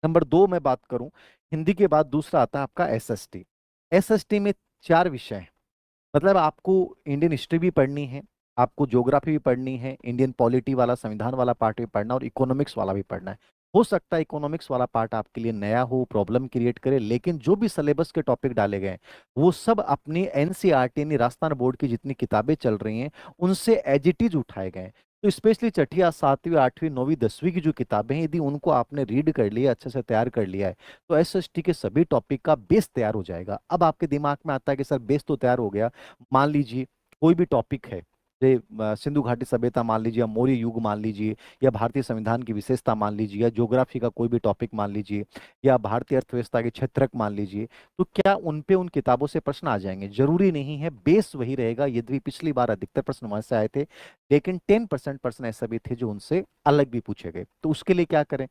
Number 2 मैं बात करूं, हिंदी के बाद दूसरा आता है आपका एसएसटी। एसएसटी में 4 विषय हैं। मतलब आपको इंडियन हिस्ट्री भी पढ़नी है, आपको ज्योग्राफी भी पढ़नी है, इंडियन पॉलिटी वाला संविधान वाला पार्ट भी पढ़ना और इकोनॉमिक्स वाला भी पढ़ना है। हो सकता है इकोनॉमिक्स वाला पार्ट आपके लिए नया हो, प्रॉब्लम क्रिएट करे, लेकिन जो भी सिलेबस के टॉपिक डाले गए हैं वो सब अपनी एनसीईआरटी यानी राजस्थान बोर्ड की जितनी किताबें चल रही हैं उनसे एज इट इज उठाए गए हैं। तो स्पेशली छठी, सातवीं, आठवीं, नौवीं, 10वीं की जो किताबें हैं, यदि उनको आपने रीड कर लिया, अच्छे से तैयार कर लिया है, तो एसएसटी के सभी टॉपिक का बेस तैयार हो जाएगा। अब आपके दिमाग में आता है कि सर बेस तो तैयार हो गया, मान लीजिए कोई भी टॉपिक है, जैसे सिंधु घाटी सभ्यता मान लीजिए, या मौर्य युग मान लीजिए, या भारतीय संविधान की विशेषता मान लीजिए, या ज्योग्राफी का कोई भी टॉपिक मान लीजिए, या भारतीय अर्थव्यवस्था के क्षेत्रक मान लीजिए, तो क्या उन पे उन किताबों से प्रश्न आ जाएंगे? जरूरी नहीं है, बेस वही रहेगा। यद्यपि पिछली बार अधिकतर प्रश्न वहां से आए थे, लेकिन 10% प्रश्न ऐसे भी थे जो उनसे अलग भी पूछे गए। तो उसके लिए क्या करें,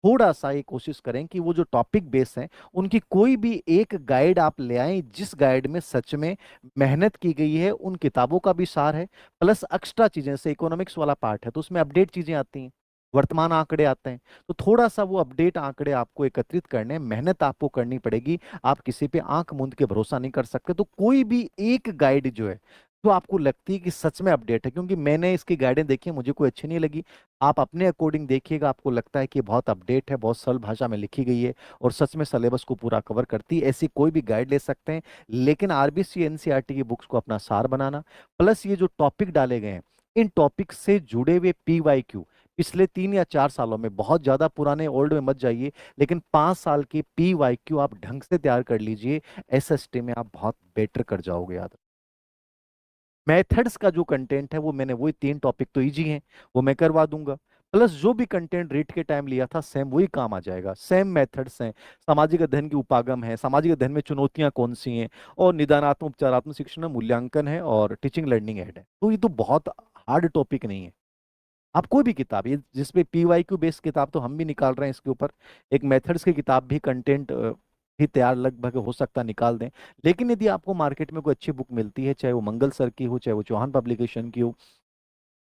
थोड़ा सा ये कोशिश करें कि वो जो टॉपिक बेस हैं उनकी कोई भी एक गाइड आप ले आएं, जिस गाइड में सच में मेहनत की गई है, उन किताबों का भी सार है, प्लस एक्स्ट्रा चीजें, जैसे इकोनॉमिक्स वाला पार्ट है तो उसमें अपडेट चीजें आती हैं, वर्तमान आंकड़े आते हैं, तो थोड़ा सा वो अपडेट आंकड़े आपको एकत्रित करने, मेहनत आपको करनी पड़ेगी। आप किसी पे आंख मूंद के भरोसा नहीं कर सकते। तो कोई भी एक गाइड जो है तो आपको लगती है कि सच में अपडेट है, क्योंकि मैंने इसकी गाइडें देखी, मुझे कोई अच्छी नहीं लगी, आप अपने अकॉर्डिंग देखिएगा, आपको लगता है कि बहुत अपडेट है, बहुत सरल भाषा में लिखी गई है और सच में सिलेबस को पूरा कवर करती है, ऐसी कोई भी गाइड ले सकते हैं। लेकिन आरबीसी एनसीईआरटी की बुक्स को अपना सार बनाना, प्लस ये जो टॉपिक डाले गए हैं, इन टॉपिक से जुड़े हुए पीवाईक्यू, पिछले 3 या 4 सालों में, बहुत ज्यादा पुराने ओल्ड में मत जाइए, लेकिन 5 साल के पीवाईक्यू आप ढंग से तैयार कर लीजिए, एसएसटी में आप बहुत बेटर कर जाओगे याद। मेथड्स का जो कंटेंट है वो मैंने, वही 3 टॉपिक तो इजी हैं, वो मैं करवा दूंगा, प्लस जो भी कंटेंट रीट के टाइम लिया था सेम वही काम आ जाएगा, सेम मेथड्स हैं। सामाजिक अध्ययन की उपागम है, सामाजिक अध्ययन में चुनौतियां कौन सी हैं, और निदानात्मक उपचारात्मक शिक्षण में मूल्यांकन है, और टीचिंग लर्निंग एड है। तो ये तो बहुत हार्ड टॉपिक नहीं है। आप कोई भी किताब, ये जिसपे पीवाईक्यू बेस्ड किताब तो हम भी निकाल रहे हैं इसके ऊपर, एक मेथड्स की किताब भी, कंटेंट भी तैयार लगभग हो सकता निकाल दें। लेकिन यदि आपको मार्केट में कोई अच्छी बुक मिलती है, चाहे वो मंगल सर की हो, चाहे वो चौहान पब्लिकेशन की हो,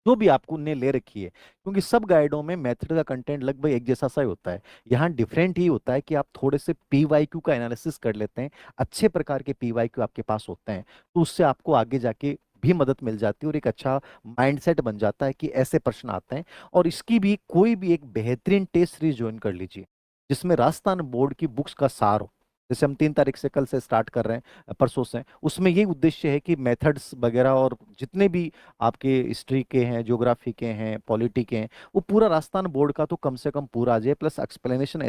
जो भी आपको ने ले रखी है, क्योंकि सब गाइडों में मेथड का कंटेंट लगभग एक जैसा सा ही होता है, यहाँ डिफरेंट ही होता है कि आप थोड़े से पीवाईक्यू का एनालिसिस कर लेते हैं, अच्छे प्रकार के पीवाईक्यू आपके पास होते हैं, तो उससे आपको आगे जाके भी मदद मिल जाती है और एक अच्छा माइंडसेट बन जाता है कि ऐसे प्रश्न आते हैं। और इसकी भी कोई भी एक बेहतरीन टेस्ट सीरीज ज्वाइन कर लीजिए, जिसमें राजस्थान बोर्ड की बुक्स का सार हो। जैसे हम 3 तारीख से, कल से स्टार्ट कर रहे हैं, परसों से, उसमें ये उद्देश्य है कि मेथड्स वगैरह और जितने भी आपके हिस्ट्री के हैं, ज्योग्राफी के हैं, पॉलिटी के हैं, वो पूरा राजस्थान बोर्ड का तो कम से कम पूरा आ जाए, प्लस एक्सप्लेनेशन